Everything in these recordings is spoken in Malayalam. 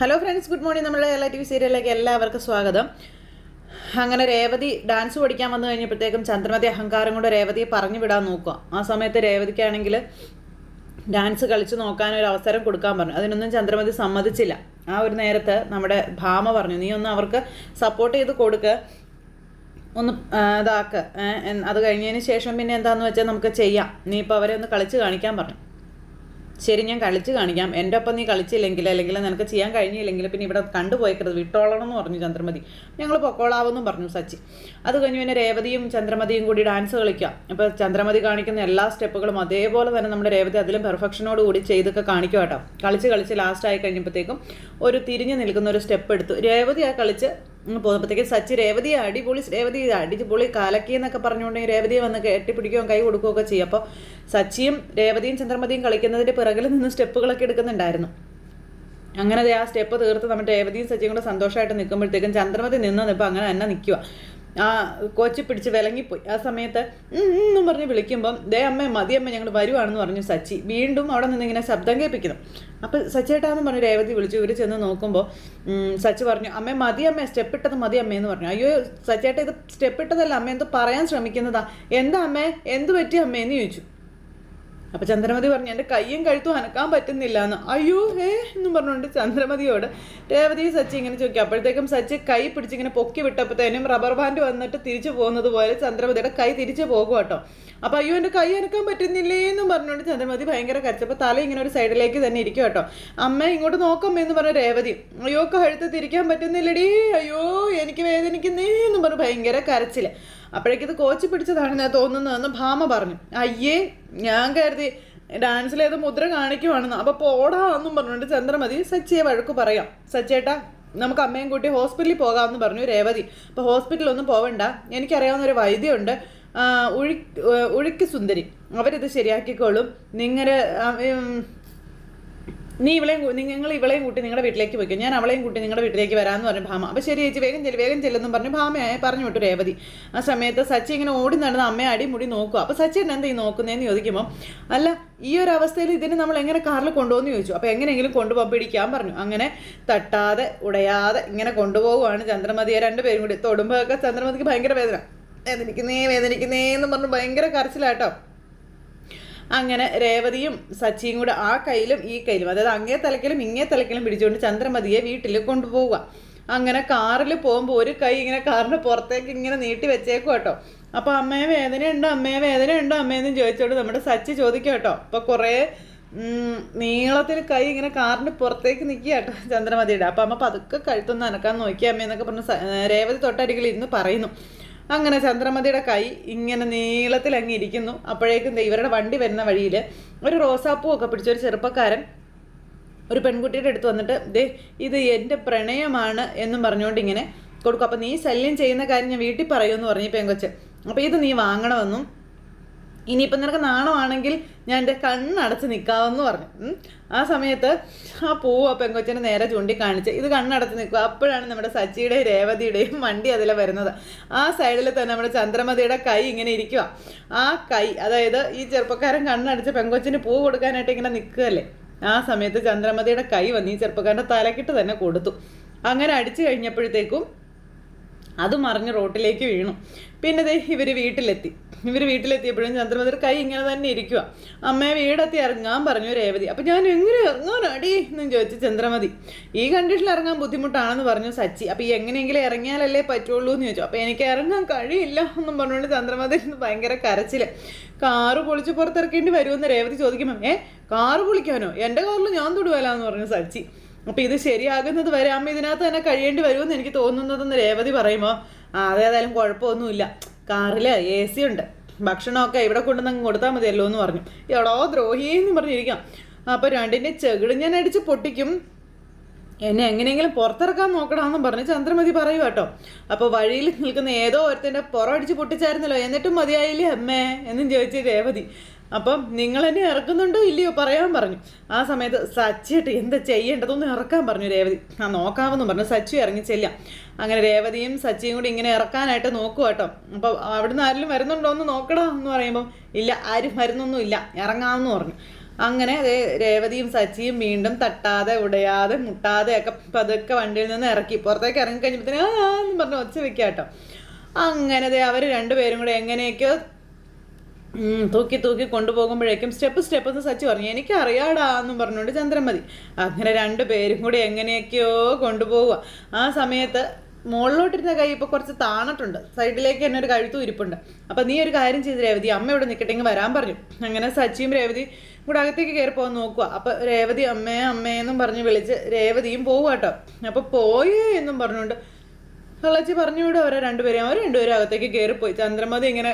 Hello friends, good morning. നമ്മുടെ എല്ലാ ടി വി സീരിയലിലേക്ക് എല്ലാവർക്കും സ്വാഗതം. അങ്ങനെ രേവതി ഡാൻസ് പഠിക്കാൻ വന്നു കഴിഞ്ഞപ്പോഴത്തേക്കും ചന്ദ്രമതി അഹങ്കാരം കൊണ്ട് രേവതിയെ പറഞ്ഞു വിടാൻ നോക്കുക. ആ സമയത്ത് രേവതിക്കാണെങ്കിൽ ഡാൻസ് കളിച്ച് നോക്കാനൊരു അവസരം കൊടുക്കാൻ പറഞ്ഞു. അതിനൊന്നും ചന്ദ്രമതി സമ്മതിച്ചില്ല. ആ ഒരു നേരത്ത് നമ്മുടെ ഭാമ പറഞ്ഞു, നീ ഒന്ന് അവർക്ക് സപ്പോർട്ട് ചെയ്ത് കൊടുക്കുക, ഒന്ന് ഇതാക്ക്, അത് കഴിഞ്ഞതിന് ശേഷം പിന്നെ എന്താണെന്ന് വെച്ചാൽ നമുക്ക് ചെയ്യാം, നീ ഇപ്പോൾ അവരെ ഒന്ന് കളിച്ച് കാണിക്കാൻ പറഞ്ഞു. ശരി, ഞാൻ കളിച്ച് കാണിക്കാം, എൻ്റെ ഒപ്പം നീ കളിച്ചില്ലെങ്കിൽ അല്ലെങ്കിൽ നിനക്ക് ചെയ്യാൻ കഴിഞ്ഞില്ലെങ്കിൽ പിന്നെ ഇവിടെ കണ്ടുപോയിക്കരുത്, വിട്ടോളണം എന്ന് പറഞ്ഞു ചന്ദ്രമതി. ഞങ്ങൾ പൊക്കോളാവെന്നും പറഞ്ഞു സച്ചി. അത് കഴിഞ്ഞ് പിന്നെ രേവതിയും ചന്ദ്രമതിയും കൂടി ഡാൻസ് കളിക്കുക. അപ്പോൾ ചന്ദ്രമതി കാണിക്കുന്ന എല്ലാ സ്റ്റെപ്പുകളും അതേപോലെ തന്നെ നമ്മുടെ രേവതി അതിലും പെർഫെക്ഷനോട് കൂടി ചെയ്തൊക്കെ കാണിക്കുക കേട്ടോ. കളിച്ച് ലാസ്റ്റ് ആയി കഴിഞ്ഞപ്പോഴത്തേക്കും ഒരു തിരിഞ്ഞു നിൽക്കുന്ന ഒരു സ്റ്റെപ്പ് എടുത്തു. രേവതി ആ കളിച്ച് പോകുമ്പോഴത്തേക്കും സച്ചി രേവതിയെ അടിപൊളി കാലക്കി എന്നൊക്കെ പറഞ്ഞുകൊണ്ട് രേവതിയെ വന്ന് കെട്ടിപ്പിടിക്കുകയും കൈ കൊടുക്കുകയൊക്കെ ചെയ്യും. അപ്പോൾ സച്ചിയും രേവതിയും ചന്ദ്രമതിയും കളിക്കുന്നതിൻ്റെ പിറകിൽ നിന്ന് സ്റ്റെപ്പുകളൊക്കെ എടുക്കുന്നുണ്ടായിരുന്നു. അങ്ങനെ ആ സ്റ്റെപ്പ് തീർത്ത് നമ്മുടെ രേവതിയും സച്ചിയും കൂടെ സന്തോഷമായിട്ട് നിൽക്കുമ്പോഴത്തേക്കും ചന്ദ്രമതി നിന്നപ്പോൾ അങ്ങനെ തന്നെ നിൽക്കുക. ആ കോച്ചി പിടിച്ച് വിലങ്ങിപ്പോയി. ആ സമയത്ത് എന്നും പറഞ്ഞ് വിളിക്കുമ്പം അമ്മ മതിയമ്മ ഞങ്ങൾ വരുവാണെന്ന് പറഞ്ഞു സച്ചി. വീണ്ടും അവിടെ നിന്ന് ഇങ്ങനെ ശബ്ദം കേൾപ്പിക്കുന്നു. അപ്പോൾ സച്ചേട്ടാന്ന് പറഞ്ഞ് രേവതി വിളിച്ചു. ഇവർ ചെന്ന് നോക്കുമ്പോൾ സച്ചി പറഞ്ഞു, അമ്മ മതിയമ്മ, സ്റ്റെപ്പ് ഇട്ടത് മതിയമ്മയെന്ന് പറഞ്ഞു. അയ്യോ സച്ചേട്ട, ഇത് സ്റ്റെപ്പ് ഇട്ടതല്ല അമ്മ, എന്തോ പറയാൻ ശ്രമിക്കുന്നതാ, എന്താ അമ്മേ, എന്ത് പറ്റി അമ്മയെന്ന് ചോദിച്ചു. അപ്പോൾ ചന്ദ്രമതി പറഞ്ഞു, എൻ്റെ കയ്യും കഴുത്തും അനക്കാൻ പറ്റുന്നില്ല എന്ന്. അയ്യോ എന്നും പറഞ്ഞുകൊണ്ട് ചന്ദ്രമതിയോട് രേവതി സച്ചി ഇങ്ങനെ ചോദിക്കും. അപ്പോഴത്തേക്കും സച്ചി കൈ പിടിച്ചിങ്ങനെ പൊക്കി വിട്ടപ്പോഴത്തേനും റബ്ബർ ബാൻഡ് വന്നിട്ട് തിരിച്ചു പോകുന്നത് പോലെ ചന്ദ്രമതിയുടെ കൈ തിരിച്ചു പോകും കേട്ടോ. അപ്പോൾ അയ്യോ എൻ്റെ കൈ അനക്കാൻ പറ്റുന്നില്ലേ എന്നും പറഞ്ഞുകൊണ്ട് ചന്ദ്രമതി ഭയങ്കര കരച്ചപ്പോൾ തല ഇങ്ങനെ ഒരു സൈഡിലേക്ക് തന്നെ ഇരിക്കും കേട്ടോ. അമ്മ ഇങ്ങോട്ട് നോക്കമ്മയെന്ന് പറഞ്ഞ രേവതി, അയ്യോ കഴുത്ത് തിരിക്കാൻ പറ്റുന്നില്ലടി, അയ്യോ എനിക്ക് വേദനിക്കുന്നേ എന്നും പറഞ്ഞു ഭയങ്കര കരച്ചിൽ. അപ്പോഴേക്കിത് കോച്ചി പിടിച്ചതാണ് തോന്നുന്നതെന്ന് ഭാമ പറഞ്ഞു. അയ്യേ, ഞാൻ കരുതി ഡാൻസിലേത് മുദ്ര കാണിക്കുവാണെന്ന്. അപ്പോൾ പോടാ എന്നും പറഞ്ഞുകൊണ്ട് ചന്ദ്രമതി സച്ചിയെ വഴക്ക് പറയാം. സച്ചേട്ടാ, നമുക്ക് അമ്മയും കൂട്ടി ഹോസ്പിറ്റലിൽ പോകാമെന്ന് പറഞ്ഞു രേവതി. അപ്പോൾ ഹോസ്പിറ്റലൊന്നും പോവണ്ട, എനിക്കറിയാവുന്നൊരു വൈദ്യമുണ്ട്, ഉഴുക്ക് സുന്ദരി, അവരിത് ശരിയാക്കിക്കോളും. നിങ്ങൾ ഇവളെയും കൂട്ടി നിങ്ങളുടെ വീട്ടിലേക്ക് പോയിക്കോ, ഞാൻ അവളെയും കൂട്ടി നിങ്ങളുടെ വീട്ടിലേക്ക് വരാമെന്ന് പറഞ്ഞു ഭാമ. അപ്പോൾ ശരി ചേച്ചി, വേഗം ചെല്ലെന്നും പറഞ്ഞു ഭാമയായി പറഞ്ഞു വിട്ടു രേവതി. ആ സമയത്ത് സച്ചി ഇങ്ങനെ ഓടി നടന്ന് അമ്മയെ അടിമുടി നോക്കുക. അപ്പോൾ സച്ചിൻ എന്താ ഈ നോക്കുന്നതെന്ന് ചോദിക്കുമ്പോൾ, അല്ല ഈ ഒരു അവസ്ഥയിൽ ഇതിന് നമ്മൾ എങ്ങനെ കാറിൽ കൊണ്ടുപോകുമെന്ന് ചോദിച്ചു. അപ്പോൾ എങ്ങനെയെങ്കിലും കൊണ്ടുപോകാൻ പിടിക്കാൻ പറഞ്ഞു. അങ്ങനെ തട്ടാതെ ഉടയാതെ ഇങ്ങനെ കൊണ്ടുപോകുവാണ് ചന്ദ്രമതിയെ. രണ്ടുപേരും കൂടി തൊടുമ്പോഴൊക്കെ ചന്ദ്രമതിക്ക് ഭയങ്കര വേദനിക്കുന്നേ എന്ന് പറഞ്ഞു ഭയങ്കര കരച്ചിലാട്ടോ. അങ്ങനെ രേവതിയും സച്ചിയും കൂടെ ആ കയ്യിലും ഈ കയ്യിലും, അതായത് അങ്ങേ തലക്കിലും ഇങ്ങേ തലക്കിലും പിടിച്ചുകൊണ്ട് ചന്ദ്രമതിയെ വീട്ടിൽ കൊണ്ടുപോവുക. അങ്ങനെ കാറിൽ പോകുമ്പോൾ ഒരു കൈ ഇങ്ങനെ കാറിൻ്റെ പുറത്തേക്ക് ഇങ്ങനെ നീട്ടി വെച്ചേക്കും കേട്ടോ. അപ്പോൾ അമ്മയെ വേദനയുണ്ടോ അമ്മയെന്ന് ചോദിച്ചോണ്ട് നമ്മുടെ സച്ചി ചോദിക്കും കേട്ടോ. അപ്പോൾ കുറേ നീളത്തിൽ കൈ ഇങ്ങനെ കാറിൻ്റെ പുറത്തേക്ക് നിൽക്കുക കേട്ടോ ചന്ദ്രമതിയുടെ. അപ്പോൾ അമ്മ പതുക്കെ കഴുത്തൊന്ന് അനക്കാൻ നോക്കിയ അമ്മയെന്നൊക്കെ പറഞ്ഞ് രേവതി തൊട്ടരികിൽ ഇരുന്ന് പറയുന്നു. അങ്ങനെ ചന്ദ്രമതിയുടെ കൈ ഇങ്ങനെ നീളത്തിൽ അങ്ങ് ഇരിക്കുന്നു. അപ്പോഴേക്കും ഇവരുടെ വണ്ടി വരുന്ന വഴിയിൽ ഒരു റോസാപ്പൂ ഒക്കെ പിടിച്ചൊരു ചെറുപ്പക്കാരൻ ഒരു പെൺകുട്ടിയുടെ അടുത്ത് വന്നിട്ട് ഇത് എൻ്റെ പ്രണയമാണ് എന്നും പറഞ്ഞുകൊണ്ട് ഇങ്ങനെ കൊടുക്കും. അപ്പോൾ നീ ശല്യം ചെയ്യുന്ന കാര്യം ഞാൻ വീട്ടിൽ പറയുമെന്ന് പറഞ്ഞു പെങ്കൊച്ച്. അപ്പോൾ ഇത് നീ വാങ്ങണമെന്നും ഇനിയിപ്പം നിനക്ക് നാണമാണെങ്കിൽ ഞാൻ എൻ്റെ കണ്ണടച്ച് നിൽക്കാമെന്ന് പറഞ്ഞു. ആ സമയത്ത് ആ പൂവ് ആ പെങ്കൊച്ചിനെ നേരെ ചൂണ്ടിക്കാണിച്ച് ഇത് കണ്ണടച്ച് നിൽക്കുക. അപ്പോഴാണ് നമ്മുടെ സച്ചിയുടെയും രേവതിയുടെയും വണ്ടി അതിലെ വരുന്നത്. ആ സൈഡിൽ തന്നെ നമ്മുടെ ചന്ദ്രമതിയുടെ കൈ ഇങ്ങനെ ഇരിക്കുക. ആ കൈ, അതായത് ഈ ചെറുപ്പക്കാരൻ കണ്ണടച്ച് പെങ്കൊച്ചിന് പൂ കൊടുക്കാനായിട്ട് ഇങ്ങനെ നിൽക്കുകയല്ലേ, ആ സമയത്ത് ചന്ദ്രമതിയുടെ കൈ വന്ന് ഈ ചെറുപ്പക്കാരൻ്റെ തലക്കിട്ട് തന്നെ കൊടുത്തു. അങ്ങനെ അടിച്ചു കഴിഞ്ഞപ്പോഴത്തേക്കും അത് മറിഞ്ഞ് റോട്ടിലേക്ക് വീണു. പിന്നെ ഇവർ വീട്ടിലെത്തിയപ്പോഴും ചന്ദ്രമതിയുടെ കൈ ഇങ്ങനെ തന്നെ ഇരിക്കുക. അമ്മയെ വീടെത്തി ഇറങ്ങാൻ പറഞ്ഞു രേവതി. അപ്പം ഞാൻ എങ്ങനെ ഇറങ്ങാനടി എന്നും ചോദിച്ചു ചന്ദ്രമതി. ഈ കണ്ടീഷനിൽ ഇറങ്ങാൻ ബുദ്ധിമുട്ടാണെന്ന് പറഞ്ഞു സച്ചി. അപ്പോൾ ഈ എങ്ങനെയെങ്കിലും ഇറങ്ങിയാലല്ലേ പറ്റുള്ളൂ എന്ന് ചോദിച്ചു. അപ്പോൾ എനിക്ക് ഇറങ്ങാൻ കഴിയില്ല എന്നും പറഞ്ഞുകൊണ്ട് ചന്ദ്രമതി ഭയങ്കര കരച്ചിൽ. കാറ് പൊളിച്ച് പുറത്തിറക്കേണ്ടി വരുമെന്ന് രേവതി ചോദിക്കുമ്പം കാറ് പൊളിക്കാനോ, എൻ്റെ കാറിൽ ഞാൻ തൊടുവല്ലാന്ന് പറഞ്ഞു സച്ചി. അപ്പോൾ ഇത് ശരിയാകുന്നത് വരെ അമ്മ ഇതിനകത്ത് തന്നെ കഴിയേണ്ടി വരുമെന്ന് എനിക്ക് തോന്നുന്നതെന്ന് രേവതി പറയുമ്പോൾ, അതേതായാലും കുഴപ്പമൊന്നുമില്ല, കാറിൽ AC ഉണ്ട്, ഭക്ഷണമൊക്കെ ഇവിടെ കൊണ്ടുവന്ന് കൊടുത്താൽ മതിയല്ലോ എന്ന് പറഞ്ഞു. എടോ ദ്രോഹിയെന്ന് പറഞ്ഞിരിക്കാം. അപ്പോൾ രണ്ടിൻ്റെ ചെകിട് ഞാൻ അടിച്ച് പൊട്ടിക്കും, എന്നെ എങ്ങനെയെങ്കിലും പുറത്തിറക്കാൻ നോക്കണമെന്നും പറഞ്ഞ് ചന്ദ്രമതി പറയും കേട്ടോ. അപ്പോൾ വഴിയിൽ നിൽക്കുന്ന ഏതോ ഒരുത്തിൻ്റെ പുറമടിച്ച് പൊട്ടിച്ചായിരുന്നല്ലോ, എന്നിട്ടും മതിയായില്ലേ അമ്മേ എന്നും ചോദിച്ച് രേവതി. അപ്പം നിങ്ങൾ എന്നെ ഇറക്കുന്നുണ്ടോ ഇല്ലയോ പറയാൻ പറഞ്ഞു. ആ സമയത്ത് സച്ചിയിട്ട് എന്താ ചെയ്യേണ്ടതൊന്നും ഇറക്കാൻ പറഞ്ഞു രേവതി. നോക്കാമെന്നും പറഞ്ഞു സച്ചി ഇറങ്ങി ചെല്ലാം. അങ്ങനെ രേവതിയും സച്ചിയും കൂടി ഇങ്ങനെ ഇറക്കാനായിട്ട് നോക്കുക കേട്ടോ. അപ്പോൾ അവിടുന്ന് ആരെങ്കിലും വരുന്നുണ്ടോ എന്ന് നോക്കടാ എന്ന് പറയുമ്പം ഇല്ല, ആരും വരുന്നൊന്നും ഇല്ല, ഇറങ്ങാമെന്ന് പറഞ്ഞു. അങ്ങനെ അതേ രേവതിയും സച്ചിയും വീണ്ടും തട്ടാതെ ഉടയാതെ മുട്ടാതെ ഒക്കെ പതുക്കെ വണ്ടിയിൽ നിന്ന് ഇറക്കി പുറത്തേക്ക് ഇറങ്ങി കഴിഞ്ഞപ്പോഴത്തേന് എന്ന് പറഞ്ഞ് ഒച്ച വെക്കാട്ടോ. അങ്ങനെ ദേ അവർ രണ്ടുപേരും കൂടെ എങ്ങനെയൊക്കെയോ തൂക്കി തൂക്കി കൊണ്ടുപോകുമ്പോഴേക്കും സ്റ്റെപ്പ് എന്ന് സച്ചി പറഞ്ഞു എനിക്കറിയാടാ എന്നും പറഞ്ഞുകൊണ്ട് ചന്ദ്രമതി. അങ്ങനെ രണ്ടുപേരും കൂടി എങ്ങനെയൊക്കെയോ കൊണ്ടുപോവുക. ആ സമയത്ത് മുകളിലോട്ടിരുന്ന കൈ ഇപ്പോൾ കുറച്ച് താണിട്ടുണ്ട്, സൈഡിലേക്ക് തന്നെ ഒരു കഴുത്തും ഇരിപ്പുണ്ട്. അപ്പം നീ ഒരു കാര്യം ചെയ്ത് രേവതി, അമ്മ ഇവിടെ നിൽക്കട്ടെങ്കിൽ വരാൻ പറഞ്ഞു. അങ്ങനെ സച്ചിയും രേവതി കൂടെ അകത്തേക്ക് കയറി പോകാൻ നോക്കുക. അപ്പം രേവതി അമ്മയെന്നും പറഞ്ഞ് വിളിച്ച് രേവതിയും പോവുക കേട്ടോ. അപ്പോൾ പോയേ എന്നും പറഞ്ഞുകൊണ്ട് കള്ളച്ചി പറഞ്ഞു വിടും അവർ രണ്ടുപേരും അകത്തേക്ക് കയറിപ്പോയി. ചന്ദ്രമതി ഇങ്ങനെ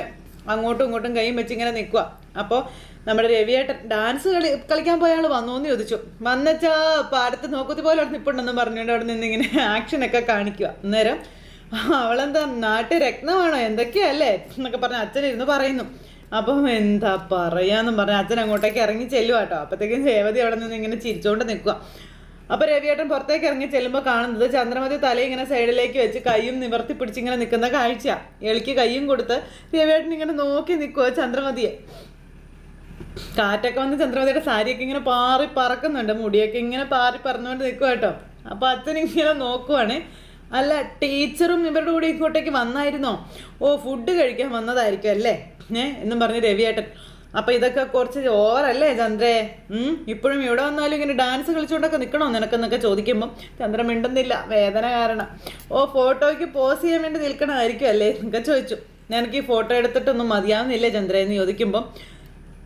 അങ്ങോട്ടും ഇങ്ങോട്ടും കൈയും വെച്ച് ഇങ്ങനെ നിൽക്കുക. അപ്പോൾ നമ്മുടെ രവിയേട്ടൻ ഡാൻസ് കളിക്കാൻ പോയ ആൾ വന്നു എന്ന് ചോദിച്ചു. വന്നച്ചാ പാടത്ത് നോക്കത്തി പോലെ അവിടെ നിൽപ്പുണ്ടെന്ന് പറഞ്ഞുകൊണ്ട് അവിടെ നിന്ന് ഇങ്ങനെ ആക്ഷനൊക്കെ കാണിക്കുക. അന്നേരം അവളെന്താ നാട്ടുരത്നമാണോ എന്തൊക്കെയല്ലേ എന്നൊക്കെ പറഞ്ഞ് അച്ഛനിരുന്ന് പറയുന്നു. അപ്പം എന്താ പറയാന്നും പറഞ്ഞ് അച്ഛൻ അങ്ങോട്ടേക്ക് ഇറങ്ങി ചെല്ലുക കേട്ടോ. അപ്പോഴത്തേക്കും രേവതി അവിടെ നിന്ന് ഇങ്ങനെ ചിരിച്ചുകൊണ്ട് നിൽക്കുക. അപ്പോൾ രവിയേട്ടൻ പുറത്തേക്ക് ഇറങ്ങി ചെല്ലുമ്പോൾ കാണുന്നത് ചന്ദ്രമതി തല ഇങ്ങനെ സൈഡിലേക്ക് വെച്ച് കൈയും നിവർത്തി പിടിച്ചിങ്ങനെ നിൽക്കുന്ന കാഴ്ച. എളിക്ക് കൈയും കൊടുത്ത് രവിയേട്ടൻ ഇങ്ങനെ നോക്കി നിൽക്കുക ചന്ദ്രമതിയെ. കാറ്റൊക്കെ വന്ന് ചന്ദ്രമതിയുടെ സാരിയൊക്കെ ഇങ്ങനെ പാറി പറക്കുന്നുണ്ട്, മുടിയൊക്കെ ഇങ്ങനെ പാറി പറന്നുകൊണ്ട് നിൽക്കുക കേട്ടോ. അപ്പോൾ അച്ഛനിങ്ങനെ നോക്കുവാണ്. അല്ല ടീച്ചറും ഇവരുടെ കൂടെ ഇങ്ങോട്ടേക്ക് വന്നായിരുന്നോ? ഓ ഫുഡ് കഴിക്കാൻ വന്നതായിരിക്കും അല്ലേ എന്നും പറഞ്ഞ് രവിയേട്ടൻ. അപ്പം ഇതൊക്കെ കുറച്ച് ഓവറല്ലേ ചന്ദ്രേ? ഇപ്പോഴും ഇവിടെ വന്നാലും ഇങ്ങനെ ഡാൻസ് കളിച്ചുകൊണ്ടൊക്കെ നിൽക്കണോ നിനക്കെന്നൊക്കെ ചോദിക്കുമ്പം ചന്ദ്രൻ മിണ്ടുന്നില്ല, വേദന കാരണം. ഓ ഫോട്ടോയ്ക്ക് പോസ് ചെയ്യാൻ വേണ്ടി നിൽക്കണമായിരിക്കും അല്ലേ എന്നൊക്കെ ചോദിച്ചു. എനിക്ക് ഈ ഫോട്ടോ എടുത്തിട്ടൊന്നും മതിയാവുന്നില്ലേ ചന്ദ്രേ എന്ന് ചോദിക്കുമ്പം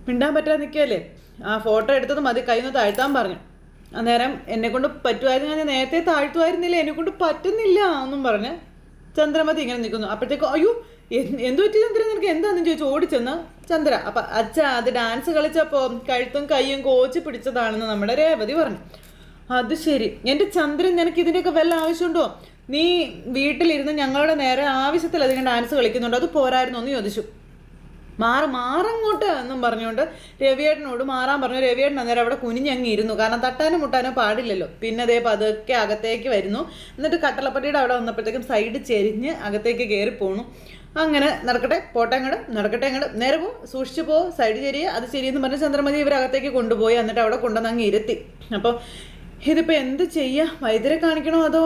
മിണ്ടാൻ പറ്റാതെ നിൽക്കുകയല്ലേ. ആ ഫോട്ടോ എടുത്തത് മതി, കയ്യിൽ നിന്ന് താഴ്ത്താൻ പറഞ്ഞു. അന്നേരം എന്നെക്കൊണ്ട് പറ്റുമായിരുന്നു, ഞാൻ നേരത്തെ താഴ്ത്തുമായിരുന്നില്ല, എന്നെക്കൊണ്ട് പറ്റുന്നില്ല എന്നും പറഞ്ഞ് ചന്ദ്രമതി ഇങ്ങനെ നിൽക്കുന്നു. അപ്പോഴത്തേക്കും അയ്യോ എന്തു പറ്റി ചന്ദ്ര നിനക്ക് എന്താണെന്ന് ചോദിച്ചു ഓടിച്ചെന്ന് ചന്ദ്ര. അപ്പം അച്ഛാ അത് ഡാൻസ് കളിച്ചപ്പോൾ കഴുത്തും കൈയും കോച്ച് പിടിച്ചതാണെന്ന് നമ്മുടെ രേവതി പറഞ്ഞു. അത് ശരി എൻ്റെ ചന്ദ്രൻ, നിനക്ക് ഇതിൻ്റെയൊക്കെ വല്ല ആവശ്യമുണ്ടോ? നീ വീട്ടിലിരുന്ന് ഞങ്ങളുടെ നേരെ ആവശ്യത്തിലധികം ഡാൻസ് കളിക്കുന്നുണ്ടോ? അത് പോരായിരുന്നോ എന്ന് ചോദിച്ചു. മാറങ്ങോട്ട് എന്നും പറഞ്ഞുകൊണ്ട് രവിയേട്ടനോട് മാറാൻ പറഞ്ഞു. രവിയേട്ടൻ അന്നേരം അവിടെ കുനിഞ്ഞങ്ങിയിരുന്നു, കാരണം തട്ടാനും മുട്ടാനും പാടില്ലല്ലോ. പിന്നെ അതേ പതുക്കെ അകത്തേക്ക് വരുന്നു. എന്നിട്ട് കട്ടളപ്പട്ടിയുടെ അവിടെ വന്നപ്പോഴത്തേക്കും സൈഡ് ചെരിഞ്ഞ് അകത്തേക്ക് കയറി പോണു. അങ്ങനെ നടക്കട്ടെ പോട്ടെ നടക്കട്ടെ നേരെ പോ, സൂക്ഷിച്ചു പോ, സൈഡ് ചെരിയ അത് ശരിയെന്ന് പറഞ്ഞ് ചന്ദ്രമതി ഇവരകത്തേക്ക് കൊണ്ടുപോയി. എന്നിട്ട് അവിടെ കൊണ്ടുവന്ന് അങ്ങ് ഇരുത്തി. അപ്പോൾ ഇതിപ്പോൾ എന്ത് ചെയ്യുക, വൈദ്യരെ കാണിക്കണോ അതോ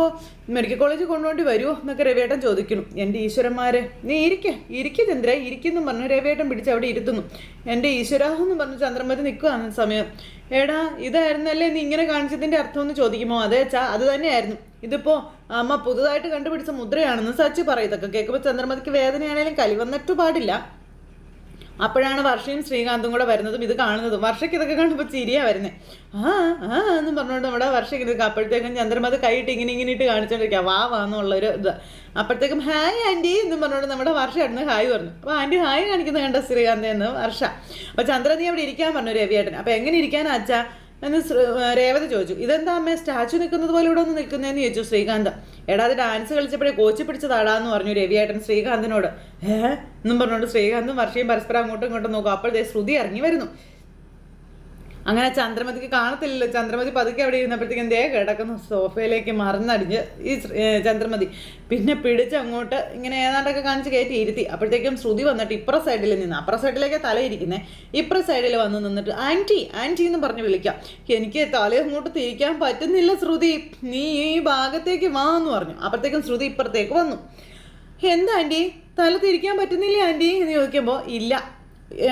മെഡിക്കൽ കോളേജിൽ കൊണ്ടുപോണ്ടി വരുമോ എന്നൊക്കെ രവിയേട്ടൻ ചോദിക്കുന്നു. എൻ്റെ ഈശ്വരന്മാരെ നീ ഇരിക്കുക ചന്ദ്ര ഇരിക്കുന്നു പറഞ്ഞു രവിയേട്ടൻ പിടിച്ച് അവിടെ ഇരുത്തുന്നു. എൻ്റെ ഈശ്വര എന്ന് പറഞ്ഞു ചന്ദ്രമതി നിൽക്കുക ആ സമയം. എടാ ഇതായിരുന്നല്ലേ നീ ഇങ്ങനെ കാണിച്ചതിൻ്റെ അർത്ഥം എന്ന് ചോദിക്കുമോ? അതേ അച്ഛാ അത് തന്നെയായിരുന്നു, ഇതിപ്പോൾ അമ്മ പുതുതായിട്ട് കണ്ടുപിടിച്ച മുദ്രയാണെന്ന് സച്ചി പറയും. ഇതൊക്കെ കേൾക്കുമ്പോൾ ചന്ദ്രമതിക്ക് വേദനയാണേലും കലി വന്നിട്ട് പാടില്ല. അപ്പോഴാണ് വർഷയും ശ്രീകാന്തും കൂടെ വരുന്നതും ഇത് കാണുന്നതും. വർഷയ്ക്ക് ഇതൊക്കെ കണ്ടപ്പോൾ ചിരിയാ വരുന്നത്. എന്നും പറഞ്ഞുകൊണ്ട് നമ്മുടെ വർഷയ്ക്ക് ഇത് അപ്പോഴത്തേക്കും ചന്ദ്രമതി കൈയിട്ട് ഇങ്ങനെ ഇട്ട് കാണിച്ചോണ്ടിരിക്കുക വാന്നുള്ളൊരു ഇത്. അപ്പോഴത്തേക്കും ഹായ് ആൻറ്റി എന്നും പറഞ്ഞുകൊണ്ട് നമ്മുടെ വർഷ ആയിരുന്നു ഹായ് പറഞ്ഞു. അപ്പോൾ ആൻറ്റി ഹായ് കാണിക്കുന്നത് കണ്ട ശ്രീകാന്ത് എന്ന് വർഷ. അപ്പോൾ ചന്ദ്ര നീ അവിടെ ഇരിക്കാൻ പറഞ്ഞു രവിയേട്ടൻ. അപ്പോൾ എങ്ങനെ ഇരിക്കാനാ അച്ഛാ എന്ന് രേവതി ചോദിച്ചു. ഇതെന്താ അമ്മ സ്റ്റാച്ചു നിൽക്കുന്നത് പോലെ ഇവിടെ ഒന്ന് നിൽക്കുന്നതെന്ന് ചോദിച്ചു ശ്രീകാന്ത്. എടാ അത് ഡാൻസ് കളിച്ചപ്പോഴേ കോച്ച് പിടിച്ചതാടാന്ന് പറഞ്ഞു രവിയേട്ടൻ ശ്രീകാന്തിനോട്. എന്നും പറഞ്ഞുകൊണ്ട് ശ്രീകാന്തും വർഷയും പരസ്പരം അങ്ങോട്ടും ഇങ്ങോട്ടും നോക്കും. അപ്പോഴത്തെ ശ്രുതി ഇറങ്ങി വരുന്നു. അങ്ങനെ ചന്ദ്രമതിക്ക് കാണത്തില്ലല്ലോ. ചന്ദ്രമതി പതുക്കെ അവിടെ ഇരുന്നപ്പോഴത്തേക്കും എന്തേ കിടക്കുന്നു സോഫയിലേക്ക് മറന്നടിഞ്ഞ് ഈ ചന്ദ്രമതി. പിന്നെ പിടിച്ച് അങ്ങോട്ട് ഇങ്ങനെ ഏതാണ്ടൊക്കെ കാണിച്ച് കയറ്റി ഇരുത്തി. അപ്പോഴത്തേക്കും ശ്രുതി വന്നിട്ട് ഇപ്പുറ സൈഡിൽ നിന്ന്, അപ്പുറ സൈഡിലേക്ക് തലയിരിക്കുന്നത്, ഇപ്പുറ സൈഡിൽ വന്ന് നിന്നിട്ട് ആൻറ്റി എന്ന് പറഞ്ഞ് വിളിക്കാം. എനിക്ക് തല അങ്ങോട്ട് തിരിക്കാൻ പറ്റുന്നില്ല ശ്രുതി, നീ ഈ ഭാഗത്തേക്ക് വാ എന്ന് പറഞ്ഞു. അപ്പോഴത്തേക്കും ശ്രുതി ഇപ്പുറത്തേക്ക് വന്നു. എന്താ ആൻറ്റി തല തിരിക്കാൻ പറ്റുന്നില്ല ആൻറ്റി എന്ന് ചോദിക്കുമ്പോൾ ഇല്ല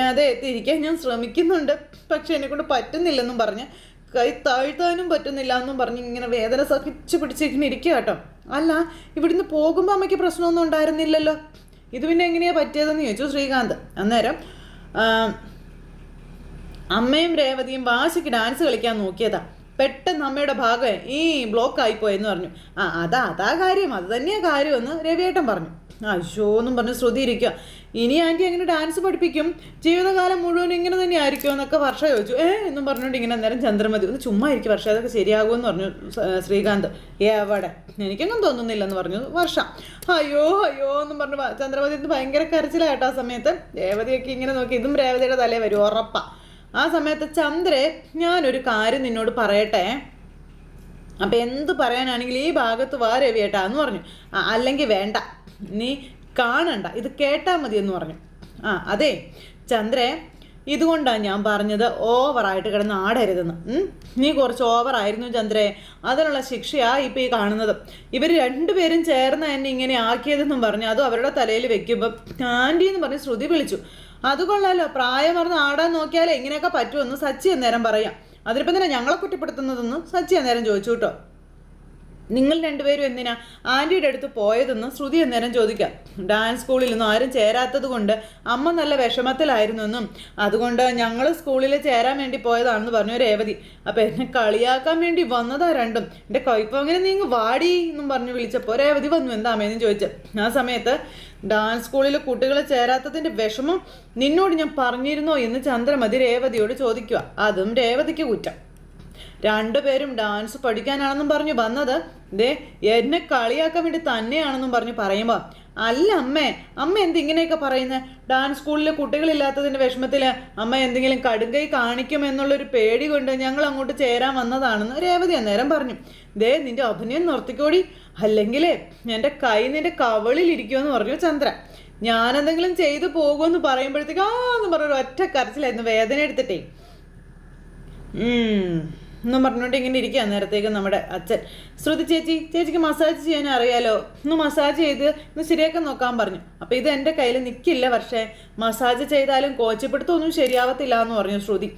അതെ തിരിക്കാൻ ഞാൻ ശ്രമിക്കുന്നുണ്ട്, പക്ഷെ എന്നെക്കൊണ്ട് പറ്റുന്നില്ലെന്നും പറഞ്ഞ് കൈ താഴ്ത്താനും പറ്റുന്നില്ല എന്നും പറഞ്ഞ് ഇങ്ങനെ വേദന സഹിച്ച് പിടിച്ചിങ്ങനെ ഇരിക്കുക കേട്ടോ. അല്ല ഇവിടുന്ന് പോകുമ്പോൾ അമ്മയ്ക്ക് പ്രശ്നമൊന്നും ഉണ്ടായിരുന്നില്ലല്ലോ, ഇത് പിന്നെ എങ്ങനെയാണ് പറ്റിയതെന്ന് ചോദിച്ചു ശ്രീകാന്ത്. അന്നേരം അമ്മയും രേവതിയും വാശിക്ക് ഡാൻസ് കളിക്കാൻ നോക്കിയതാ, പെട്ടെന്ന് അമ്മയുടെ ഭാഗം ഈ ബ്ലോക്ക് ആയിപ്പോയെന്ന് പറഞ്ഞു. അതാ കാര്യം, അത് തന്നെയാണ് കാര്യമെന്ന് രവിയേട്ടൻ പറഞ്ഞു. അയ്യോ എന്നും പറഞ്ഞ് ശ്രുതി ഇരിക്കുക. ഇനി ആൻറ്റി എങ്ങനെ ഡാൻസ് പഠിപ്പിക്കും, ജീവിതകാലം മുഴുവൻ ഇങ്ങനെ തന്നെ ആയിരിക്കുമോ എന്നൊക്കെ വർഷ ചോദിച്ചു. എന്നും പറഞ്ഞുകൊണ്ട് ഇങ്ങനെ അന്നേരം ചന്ദ്രമതി ഒന്ന് ചുമ്മാ ഇരിക്കും വർഷ, അതൊക്കെ ശരിയാകുമെന്ന് പറഞ്ഞു ശ്രീകാന്ത്. എവിടെ എനിക്കൊന്നും തോന്നുന്നില്ലെന്ന് പറഞ്ഞു വർഷ. അയ്യോ എന്നും പറഞ്ഞു ചന്ദ്രമതി ഇത് ഭയങ്കര കരച്ചിലായിട്ടോ. ആ സമയത്ത് രേവതിയൊക്കെ ഇങ്ങനെ നോക്കി, ഇതും രേവതിയുടെ തലേ വരും ഉറപ്പാ. ആ സമയത്ത് ചന്ദ്രേ ഞാനൊരു കാര്യം നിന്നോട് പറയട്ടെ, അപ്പം എന്ത് പറയാനാണെങ്കിൽ ഈ ഭാഗത്ത് വാ രവിയേട്ടാ എന്ന് പറഞ്ഞു. അല്ലെങ്കിൽ വേണ്ട നീ കാണണ്ട, ഇത് കേട്ടാൽ മതി എന്ന് പറഞ്ഞു. അതെ ചന്ദ്രേ ഇതുകൊണ്ടാണ് ഞാൻ പറഞ്ഞത് ഓവറായിട്ട് കിടന്ന് ആടരുതെന്ന്. നീ കുറച്ച് ഓവറായിരുന്നു ചന്ദ്രേ, അതിനുള്ള ശിക്ഷയാണ് ഇപ്പം ഈ കാണുന്നത്. ഇവർ രണ്ടുപേരും ചേർന്ന് എന്നെ ഇങ്ങനെ ആക്കിയതെന്നും പറഞ്ഞു. അതും അവരുടെ തലയിൽ വെക്കുമ്പോൾ ആൻറ്റി എന്ന് പറഞ്ഞ് ശ്രുതി വിളിച്ചു. അത് കൊള്ളാലോ, പ്രായം പറഞ്ഞ് ആടാൻ നോക്കിയാലേ ഇങ്ങനെയൊക്കെ പറ്റുമെന്ന് സച്ചി അന്നേരം പറയാം. അതിനിപ്പം തന്നെ ഞങ്ങളെ കുറ്റപ്പെടുത്തുന്നതെന്ന് സച്ചി അന്നേരം ചോദിച്ചു കേട്ടോ. നിങ്ങൾ രണ്ടുപേരും എന്തിനാ ആൻറ്റിയുടെ അടുത്ത് പോയതെന്ന് ശ്രുതി അന്നേരം ചോദിക്കാം. ഡാൻസ് സ്കൂളിലൊന്നും ആരും ചേരാത്തത് കൊണ്ട് അമ്മ നല്ല വിഷമത്തിലായിരുന്നു എന്നും അതുകൊണ്ട് ഞങ്ങൾ സ്കൂളിൽ ചേരാൻ വേണ്ടി പോയതാണെന്ന് പറഞ്ഞു രേവതി. അപ്പം എന്നെ കളിയാക്കാൻ വേണ്ടി വന്നതാ രണ്ടും. എൻ്റെ കൈപ്പം അങ്ങനെ നീങ്ങ് വാടി എന്നും പറഞ്ഞു വിളിച്ചപ്പോൾ രേവതി വന്നു എന്താ അമ്മയെന്ന് ചോദിച്ചു. ആ സമയത്ത് ഡാൻസ് സ്കൂളിൽ കുട്ടികളെ ചേരാത്തതിൻ്റെ വിഷമം നിന്നോട് ഞാൻ പറഞ്ഞിരുന്നോ എന്ന് ചന്ദ്രമതി രേവതിയോട് ചോദിക്കുക. അതും രേവതിക്ക് കുറ്റം. രണ്ടുപേരും ഡാൻസ് പഠിക്കാനാണെന്നും പറഞ്ഞു വന്നത് എന്നെ കളിയാക്കാൻ വേണ്ടി തന്നെയാണെന്നും പറഞ്ഞു പറയുമ്പോൾ അല്ല അമ്മ എന്തിങ്ങനെയൊക്കെ പറയുന്നത്? ഡാൻസ് സ്കൂളിൽ കുട്ടികളില്ലാത്തതിൻ്റെ വിഷമത്തിൽ അമ്മ എന്തെങ്കിലും കടുങ്കൈ കാണിക്കുമെന്നുള്ളൊരു പേടി കൊണ്ട് ഞങ്ങൾ അങ്ങോട്ട് ചേരാൻ വന്നതാണെന്ന് രേവതി അന്നേരം പറഞ്ഞു. നിന്റെ അഭിനയം നിർത്തിക്കോടി, അല്ലെങ്കിൽ എൻ്റെ കൈ നിന്റെ കവളിലിരിക്കുമെന്ന് പറഞ്ഞു ചന്ദ്ര. ഞാനെന്തെങ്കിലും ചെയ്തു പോകുമെന്ന് പറയുമ്പോഴത്തേക്ക് എന്ന് പറഞ്ഞൊരു ഒറ്റ കരച്ചിലായിരുന്നു വേദന എടുത്തിട്ടേ. എന്നും പറഞ്ഞുകൊണ്ട് ഇങ്ങനെ ഇരിക്കുക. നേരത്തേക്ക് നമ്മുടെ അച്ഛൻ ശ്രുതി ചേച്ചിക്ക് മസാജ് ചെയ്യാൻ അറിയാലോ, ഒന്ന് മസാജ് ചെയ്ത് ഒന്ന് ശരിയാക്കാൻ നോക്കാൻ പറഞ്ഞു. അപ്പോൾ ഇത് എൻ്റെ കയ്യിൽ നിൽക്കില്ല, പക്ഷേ മസാജ് ചെയ്താലും കോച്ചിപ്പിടുത്തൊന്നും ശരിയാവത്തില്ല എന്ന് പറഞ്ഞു ശ്രുതി.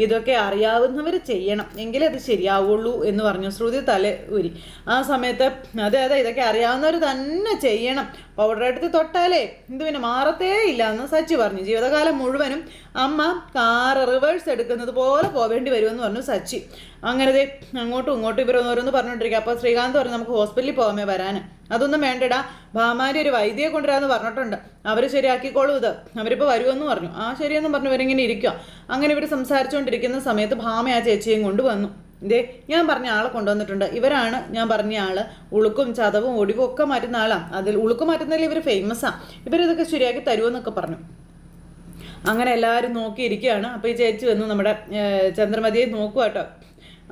ഇതൊക്കെ അറിയാവുന്നവർ ചെയ്യണം എങ്കിലേ അത് ശരിയാവുള്ളൂ എന്ന് പറഞ്ഞു ശ്രുതി തല ഊരി. ആ സമയത്ത് അതെ ഇതൊക്കെ അറിയാവുന്നവർ തന്നെ ചെയ്യണം, പൗഡർ എടുത്ത് തൊട്ടാലേ ഇത് പിന്നെ മാറത്തേ ഇല്ല എന്ന് സച്ചി പറഞ്ഞു. ജീവിതകാലം മുഴുവനും അമ്മ കാറ് റിവേഴ്സ് എടുക്കുന്നത് പോലെ പോവേണ്ടി വരുമെന്ന് പറഞ്ഞു സച്ചി. അങ്ങനെ അങ്ങോട്ടും ഇങ്ങോട്ടും ഇവരൊന്നോരോന്ന് പറഞ്ഞുകൊണ്ടിരിക്കുക. അപ്പോൾ ശ്രീകാന്ത് പറഞ്ഞു നമുക്ക് ഹോസ്പിറ്റലിൽ പോകാമേ വരാൻ. അതൊന്നും വേണ്ടടാ, ഭാമാരി ഒരു വൈദ്യയെ കൊണ്ടുവരാമെന്ന് പറഞ്ഞിട്ടുണ്ട്, അവർ ശരിയാക്കിക്കോളൂ ഇത്, അവരിപ്പോൾ വരുമെന്ന് പറഞ്ഞു. ആ ശരിയെന്നും പറഞ്ഞു ഇവരിങ്ങനെ ഇരിക്കുക. അങ്ങനെ ഇവർ സംസാരിച്ചുകൊണ്ടിരിക്കുന്ന സമയത്ത് ഭാമ ആ ചേച്ചിയും കൊണ്ടുവന്നു. ഞാൻ പറഞ്ഞ ആളെ കൊണ്ടുവന്നിട്ടുണ്ട്, ഇവരാണ് ഞാൻ പറഞ്ഞ ആള്. ഉളുക്കും ചതവും ഒടിവും ഒക്കെ മാറ്റുന്ന ആളാണ്. അതിൽ ഉളുക്ക് മാറ്റുന്നതിൽ ഇവർ ഫേമസാണ്, ഇവരിതൊക്കെ ശരിയാക്കി തരുമെന്നൊക്കെ പറഞ്ഞു. അങ്ങനെ എല്ലാവരും നോക്കിയിരിക്കുകയാണ്. അപ്പോൾ ഈ ചേച്ചി വന്നു നമ്മുടെ ചന്ദ്രമതിയെ നോക്കുക കേട്ടോ.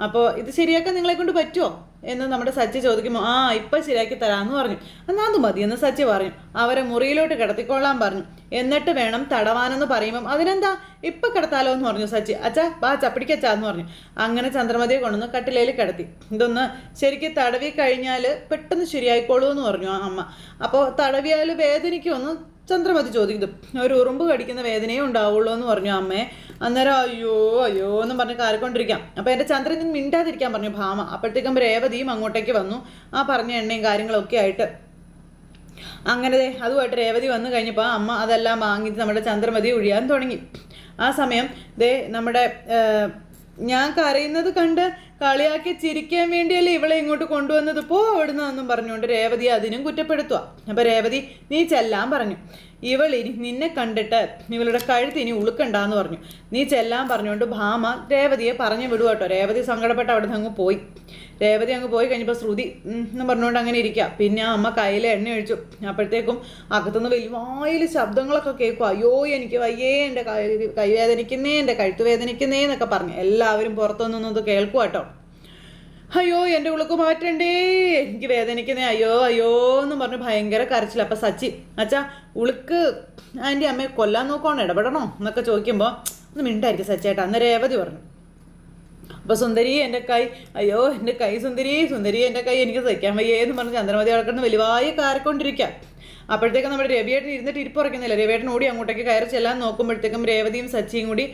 അപ്പോൾ ഇത് ശരിയാക്കാൻ നിങ്ങളെ കൊണ്ട് പറ്റുമോ എന്ന് നമ്മുടെ സച്ചി ചോദിക്കുമ്പോൾ ഇപ്പം ശരിയാക്കി തരാമെന്ന് പറഞ്ഞു. എന്നാൽ അത് മതിയെന്ന് സച്ചി പറഞ്ഞു. അവരെ മുറിയിലോട്ട് കിടത്തിക്കൊള്ളാൻ പറഞ്ഞു. എന്നിട്ട് വേണം തടവാനെന്ന് പറയുമ്പം അതിനെന്താ ഇപ്പം കിടത്താലോ എന്ന് പറഞ്ഞു സച്ചി. അച്ഛാ ബാ ചപ്പിടിക്കച്ചാന്ന് പറഞ്ഞു. അങ്ങനെ ചന്ദ്രമതിയെ കൊണ്ടുവന്ന് കട്ടിലേൽ കിടത്തി. ഇതൊന്ന് ശരിക്കും തടവി കഴിഞ്ഞാൽ പെട്ടെന്ന് ശരിയായിക്കോളൂ എന്ന് പറഞ്ഞു അമ്മ. അപ്പോൾ തടവിയാൽ വേദനിക്കുമെന്ന് ചന്ദ്രമതി ചോദിക്കും. ഒരു ഉറുമ്പ് കടിക്കുന്ന വേദനയും ഉണ്ടാവുള്ളൂ എന്ന് പറഞ്ഞു അമ്മയെ. അന്നേരം അയ്യോ എന്നും പറഞ്ഞ് കാറിക്കൊണ്ടിരിക്കാം. അപ്പോൾ എൻ്റെ ചന്ദ്രൻ മിണ്ടാതിരിക്കാൻ പറഞ്ഞു ഭാമ. അപ്പോഴത്തേക്കും രേവതിയും അങ്ങോട്ടേക്ക് വന്നു, ആ പറഞ്ഞ എണ്ണയും കാര്യങ്ങളൊക്കെ ആയിട്ട്. അങ്ങനെ അതുമായിട്ട് രേവതി വന്നു കഴിഞ്ഞപ്പോൾ അമ്മ അതെല്ലാം വാങ്ങിച്ച് നമ്മുടെ ചന്ദ്രമതി ഒഴിയാൻ തുടങ്ങി. ആ സമയം നമ്മുടെ ഞാൻ കരയുന്നത് കണ്ട് കളിയാക്കി ചിരിക്കാൻ വേണ്ടിയല്ലേ ഇവളെ ഇങ്ങോട്ട് കൊണ്ടുവന്നത്, അവിടുന്നെന്നും പറഞ്ഞുകൊണ്ട് രേവതി അതിനും കുറ്റപ്പെടുത്തുക. അപ്പോൾ രേവതി നീ ചെല്ലാൻ പറഞ്ഞു. ഇവളിനി നിന്നെ കണ്ടിട്ട് ഇവളുടെ കഴുത്ത് ഇനി ഉളുക്കണ്ടെന്ന് പറഞ്ഞു. നീ ചെല്ലാൻ പറഞ്ഞുകൊണ്ട് ഭാമ രേവതിയെ പറഞ്ഞു വിടുക കേട്ടോ. രേവതി സങ്കടപ്പെട്ട് അവിടെ നിന്ന് അങ്ങ് പോയി. രേവതി അങ്ങ് പോയി കഴിഞ്ഞപ്പോൾ ശ്രുതി എന്ന് പറഞ്ഞുകൊണ്ട് അങ്ങനെ ഇരിക്കുക. പിന്നെ അമ്മ കയ്യിൽ എണ്ണ ഒഴിച്ചു. അപ്പോഴത്തേക്കും അകത്തുനിന്ന് വലിയ ശബ്ദങ്ങളൊക്കെ കേൾക്കും. അയ്യോ എനിക്ക് വയ്യേ, എൻ്റെ കൈ വേദനിക്കുന്നേ, എൻ്റെ കഴുത്ത് വേദനിക്കുന്നേ എന്നൊക്കെ പറഞ്ഞു. എല്ലാവരും പുറത്തുനിന്നത് കേൾക്കുക കേട്ടോ. അയ്യോ എൻ്റെ ഉളുക്ക് മാറ്റണ്ടേ, എനിക്ക് വേദനിക്കുന്നേ, അയ്യോ എന്ന് പറഞ്ഞു ഭയങ്കര കരച്ചില്ല. അപ്പം സച്ചി അച്ഛാ ഉളുക്ക് ആൻറ്റി അമ്മയെ കൊല്ലാൻ നോക്കുവാണോ, ഇടപെടണോ എന്നൊക്കെ ചോദിക്കുമ്പോൾ ഒന്ന് മിണ്ടായിരിക്കും സച്ചേട്ടാ. അന്ന് രേവതി പറഞ്ഞു. അപ്പോൾ സുന്ദരി എൻ്റെ കൈ, അയ്യോ എൻ്റെ കൈ സുന്ദരി എൻ്റെ കൈ എനിക്ക് സഹിക്കാൻ വയ്യേ എന്ന് പറഞ്ഞ് ചന്ദ്രമതി കിടക്കുന്ന വലിയ കാറിക്കൊണ്ടിരിക്കുക. അപ്പോഴത്തേക്കും നമ്മുടെ രവിയേട്ടൻ ഇരുന്നിട്ട് ഇരിപ്പുറക്കുന്നില്ല. രവിയേട്ടൻ ഓടി അങ്ങോട്ടേക്ക് കയറി ചെല്ലാൻ നോക്കുമ്പോഴത്തേക്കും രേവതിയും സച്ചിയും കൂടി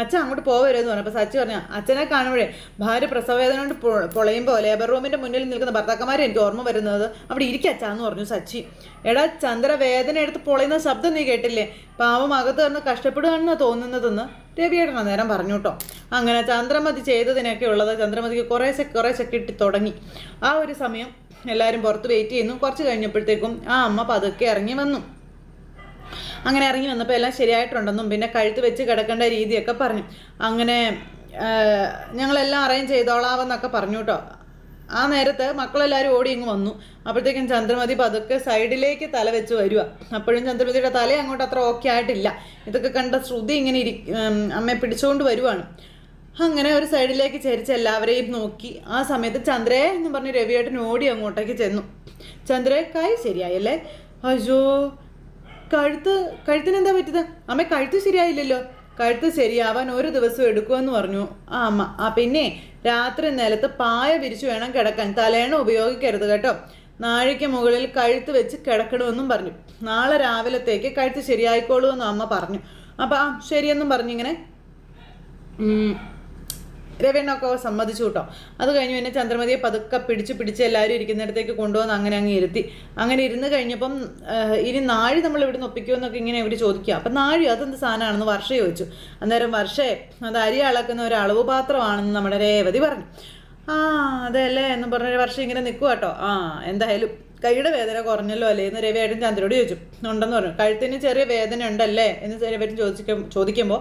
അച്ഛൻ അങ്ങോട്ട് പോകരുതെന്ന് പറഞ്ഞു. അപ്പോൾ സച്ചി പറഞ്ഞു അച്ഛനെ കാണുമ്പോഴേ ഭാര്യ പ്രസവവേദന കൊണ്ട് പൊളയുമ്പോൾ ലേബർ റൂമിൻ്റെ മുന്നിൽ നിൽക്കുന്ന ഭർത്താക്കന്മാരെ എനിക്ക് ഓർമ്മ വരുന്നത്, അവിടെ ഇരിക്കച്ചാന്ന് പറഞ്ഞു സച്ചി. എടാ ചന്ദ്ര വേദന എടുത്ത് പൊളയുന്ന ശബ്ദം നീ കേട്ടില്ലേ, പാവം അകത്ത് നിന്ന് കഷ്ടപ്പെടുകയാണെന്ന് തോന്നുന്നതെന്ന് രവിയേട്ടൻ അന്നേരം പറഞ്ഞു കേട്ടോ. അങ്ങനെ ചന്ദ്രമതി ചെയ്തതിനൊക്കെ ഉള്ളത് ചന്ദ്രമതിക്ക് കുറേശ്ശെ കിട്ടി തുടങ്ങി. ആ ഒരു സമയം എല്ലാവരും പുറത്ത് വെയിറ്റ് ചെയ്യുന്നു. കുറച്ച് കഴിഞ്ഞപ്പോഴത്തേക്കും ആ അമ്മ പതുക്കെ ഇറങ്ങി വന്നു. അങ്ങനെ ഇറങ്ങി വന്നപ്പോൾ എല്ലാം ശരിയായിട്ടുണ്ടെന്നും പിന്നെ കഴുത്ത് വെച്ച് കിടക്കേണ്ട രീതിയൊക്കെ പറഞ്ഞു. അങ്ങനെ ഞങ്ങളെല്ലാം അറേഞ്ച് ചെയ്തോളാവെന്നൊക്കെ പറഞ്ഞു കേട്ടോ. ആ നേരത്ത് മക്കളെല്ലാവരും ഓടി ഇങ്ങ് വന്നു. അപ്പോഴത്തേക്കും ചന്ദ്രമതി പതുക്കെ സൈഡിലേക്ക് തല വെച്ച് വരിക. അപ്പോഴും ചന്ദ്രമതിയുടെ തല അങ്ങോട്ട് അത്ര ഓക്കെ ആയിട്ടില്ല. ഇതൊക്കെ കണ്ട ശ്രുതി ഇങ്ങനെ അമ്മയെ പിടിച്ചുകൊണ്ട് വരുവാണ്. അങ്ങനെ ഒരു സൈഡിലേക്ക് ചരിച്ച് എല്ലാവരെയും നോക്കി. ആ സമയത്ത് ചന്ദ്രേ എന്ന് പറഞ്ഞ് രവിയേട്ടൻ ഓടി അങ്ങോട്ടേക്ക് ചെന്നു. ചന്ദ്രേ കൈ ശരിയായല്ലേ? അയ്യോ കഴുത്തിനെന്താ പറ്റിയത്? അമ്മ കഴുത്ത് ശരിയായില്ലല്ലോ. കഴുത്ത് ശരിയാവാൻ 1 ദിവസം എടുക്കുമെന്ന് പറഞ്ഞു ആ അമ്മ. പിന്നെ രാത്രി നിലത്ത് പായ വിരിച്ചു വേണം കിടക്കാൻ, തലേണ ഉപയോഗിക്കരുത് കേട്ടോ. നാഴിക്ക് മുകളിൽ കഴുത്ത് വെച്ച് കിടക്കണമെന്നും പറഞ്ഞു. നാളെ രാവിലത്തേക്ക് കഴുത്ത് ശരിയായിക്കോളൂ എന്നും അമ്മ പറഞ്ഞു. അപ്പം ശരിയെന്നും പറഞ്ഞിങ്ങനെ രവീണൊക്കെ സമ്മതിച്ചു കേട്ടോ. അത് കഴിഞ്ഞ് പിന്നെ ചന്ദ്രമതിയെ പതുക്കെ പിടിച്ച് എല്ലാവരും ഇരിക്കുന്നിടത്തേക്ക് കൊണ്ടുവന്ന് അങ്ങനെ അങ്ങ് ഇരുത്തി. അങ്ങനെ ഇരുന്ന് കഴിഞ്ഞപ്പം ഇനി നാഴി നമ്മൾ ഇവിടെ നിന്ന് ഒപ്പിക്കുമെന്നൊക്കെ ഇങ്ങനെ ഇവർ ചോദിക്കുക. അപ്പം നാഴി അതെന്ത് സാധനമാണെന്ന് വർഷ ചോദിച്ചു. അന്നേരം വർഷേ അത് അരി അളക്കുന്ന ഒരു അളവ് പാത്രമാണെന്ന് നമ്മുടെ രേവതി പറഞ്ഞു. അതെല്ലേ എന്ന് പറഞ്ഞൊരു വർഷം ഇങ്ങനെ നിൽക്കുക കേട്ടോ. എന്തായാലും കൈയുടെ വേദന കുറഞ്ഞല്ലോ അല്ലേ എന്ന് രവിയേട്ടൻ ചന്ദ്രയോട് ചോദിച്ചു. ഉണ്ടെന്ന് പറഞ്ഞു. കഴുത്തിന് ചെറിയ വേദന ഉണ്ടല്ലേ എന്ന് രവിയേട്ടൻ ചോദിക്കുമ്പോൾ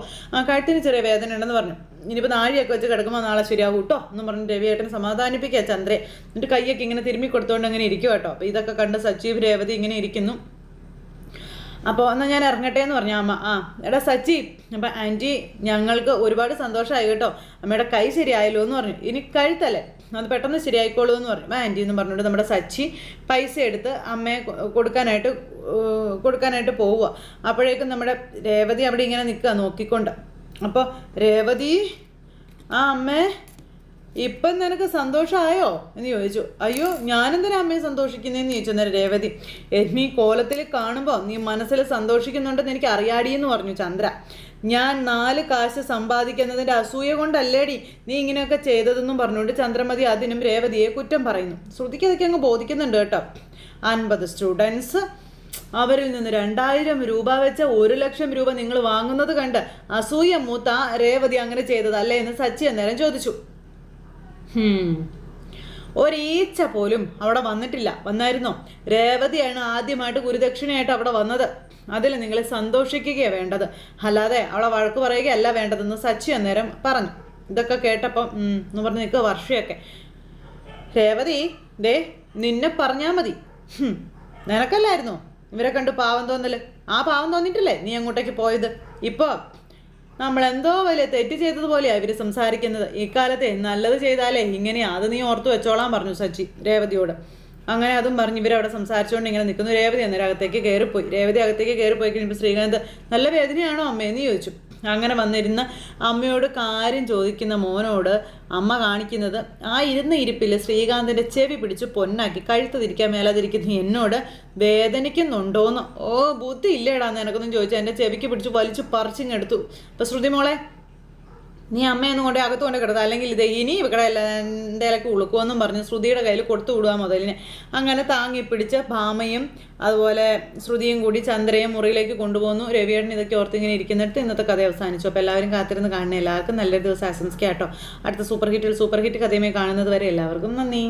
കഴുത്തിന് ചെറിയ വേദന ഉണ്ടെന്ന് പറഞ്ഞു. ഇനിയിപ്പോൾ നാഴിയൊക്കെ വെച്ച് കിടക്കുമ്പോൾ നാളെ ശരിയാവും കേട്ടോ എന്നും പറഞ്ഞ് രവിയേട്ടൻ സമാധാനിപ്പിക്കുക ചന്ദ്രയെ. എന്നിട്ട് കൈയൊക്കെ ഇങ്ങനെ തിരുമ്മി കൊടുത്തുകൊണ്ട് അങ്ങനെ ഇരിക്കും കേട്ടോ. അപ്പോൾ ഇതൊക്കെ കണ്ട് സച്ചീവ് രേവതി ഇങ്ങനെ ഇരിക്കുന്നു. അപ്പോൾ എന്നാൽ ഞാൻ ഇറങ്ങട്ടെ എന്ന് പറഞ്ഞു അമ്മ. എടാ സച്ചി, അപ്പം ആൻറ്റി ഞങ്ങൾക്ക് ഒരുപാട് സന്തോഷമായി കേട്ടോ, അമ്മയുടെ കൈ ശരിയായല്ലോ എന്ന് പറഞ്ഞു. ഇനി കഴുത്തല്ലേ, അത് പെട്ടെന്ന് ശരിയായിക്കോളൂ എന്ന് പറഞ്ഞു. ആൻറ്റി എന്ന് പറഞ്ഞിട്ട് നമ്മുടെ സച്ചി പൈസ എടുത്ത് അമ്മയെ കൊടുക്കാനായിട്ട് പോവുക. അപ്പോഴേക്കും നമ്മുടെ രേവതി അവിടെ ഇങ്ങനെ നിൽക്കുക നോക്കിക്കൊണ്ട്. അപ്പോൾ രേവതി, അമ്മേ ഇപ്പം നിനക്ക് സന്തോഷമായോ എന്ന് ചോദിച്ചു. അയ്യോ ഞാനെന്തിനാ അമ്മയെ സന്തോഷിക്കുന്നതെന്ന് ചോദിച്ചു. അന്നേരം രേവതി, നീ കോലത്തിൽ കാണുമ്പോൾ നീ മനസ്സിൽ സന്തോഷിക്കുന്നുണ്ടെന്ന് എനിക്ക് അറിയാടിയെന്ന് പറഞ്ഞു ചന്ദ്ര. ഞാൻ 4 കാശ് സമ്പാദിക്കുന്നതിൻ്റെ അസൂയ കൊണ്ടല്ലേടി നീ ഇങ്ങനെയൊക്കെ ചെയ്തതെന്നും പറഞ്ഞുകൊണ്ട് ചന്ദ്രമതി അതിനും രേവതിയെ കുറ്റം പറയുന്നു. ശ്രുതിക്ക് അതൊക്കെ അങ്ങ് ബോധിക്കുന്നുണ്ട് കേട്ടോ. 50 സ്റ്റുഡൻസ്, അവരിൽ നിന്ന് 2000 രൂപ വെച്ച് 1 ലക്ഷം രൂപ നിങ്ങൾ വാങ്ങുന്നത് കണ്ട് അസൂയ മൂത്ത രേവതി അങ്ങനെ ചെയ്തതല്ലേ എന്ന് സച്ചി അന്നേരം ചോദിച്ചു. ഒരീച്ച പോലും അവിടെ വന്നിട്ടില്ല. വന്നായിരുന്നോ? രേവതിയാണ് ആദ്യമായിട്ട് ഗുരുദക്ഷിണയായിട്ട് അവിടെ വന്നത്. അതിൽ നിങ്ങൾ സന്തോഷിക്കുകയാണ് വേണ്ടത്, അല്ലാതെ അവളെ വഴക്ക് പറയുകയല്ല വേണ്ടതെന്ന് സച്ചി അന്നേരം പറഞ്ഞു. ഇതൊക്കെ കേട്ടപ്പം എന്ന് പറഞ്ഞ് നിൽക്കുക വർഷയൊക്കെ. രേവതി, നിന്നെ പറഞ്ഞാൽ മതി, നിനക്കല്ലായിരുന്നോ ഇവരെ കണ്ട് പാവം തോന്നല്? പാവം തോന്നിയിട്ടില്ലേ നീ അങ്ങോട്ടേക്ക് പോയത്? ഇപ്പോൾ നമ്മളെന്തോ വലിയ തെറ്റ് ചെയ്തതുപോലെയാണ് ഇവർ സംസാരിക്കുന്നത്. ഇക്കാലത്തെ നല്ലത് ചെയ്താലേ ഇങ്ങനെയാ, അത് നീ ഓർത്തു വെച്ചോളാൻ പറഞ്ഞു സച്ചി രേവതിയോട്. അങ്ങനെ അതും പറഞ്ഞ് ഇവരവിടെ സംസാരിച്ചുകൊണ്ട് ഇങ്ങനെ നിൽക്കുന്നു. രേവതി അന്നേരം അകത്തേക്ക് കയറിപ്പോയി. രേവതി അകത്തേക്ക് കയറിപ്പോയി കഴിഞ്ഞപ്പോൾ ശ്രീകാന്ത്, നല്ല വേദനയാണോ അമ്മയെന്ന് ചോദിച്ചു. അങ്ങനെ വന്നിരുന്ന അമ്മയോട് കാര്യം ചോദിക്കുന്ന മോനോട് അമ്മ കാണിക്കുന്നത് ഇരുന്ന ഇരിപ്പിൽ ശ്രീകാന്തിൻ്റെ ചെവി പിടിച്ച് പൊന്നാക്കി കഴുത്ത് തിരിക്കാൻ മേലാതിരിക്കുന്ന എന്നോട് വേദനിക്കുന്നുണ്ടോന്ന്. ബുദ്ധി ഇല്ലേടാന്ന് എനക്കൊന്നും ചോദിച്ചാൽ എൻ്റെ ചെവിക്ക് പിടിച്ച് വലിച്ചു പറിച്ചിങ്ങെടുത്തു. അപ്പം ശ്രുതി മോളെ, നീ അമ്മയൊന്നും കൊണ്ട് അകത്ത് കൊണ്ട് കിടത്താം, അല്ലെങ്കിൽ ഇനി ഇവിടെ എൻ്റെ ഇലക്ക് ഉളുക്കുമെന്നും പറഞ്ഞ് ശ്രുതിയുടെ കയ്യിൽ കൊടുത്തു വിടുക മുതലിനെ. അങ്ങനെ താങ്ങി പിടിച്ച് ഭാമയും അതുപോലെ ശ്രുതിയും കൂടി ചന്ദ്രയും മുറിയിലേക്ക് കൊണ്ടുപോകുന്നു. രവിയേട്ടൻ ഇതൊക്കെ ഓർത്തിങ്ങനെ ഇരിക്കുന്നിടത്ത് ഇന്നത്തെ കഥ അവസാനിച്ചു. അപ്പോൾ എല്ലാവരും കാത്തിരുന്ന് കാണുന്ന എല്ലാവർക്കും നല്ലൊരു ദിവസം ആശംസിക്കാം കേട്ടോ. അടുത്ത സൂപ്പർ ഹിറ്റ് കഥയുമായി കാണുന്നത് വരെ എല്ലാവർക്കും നന്ദി.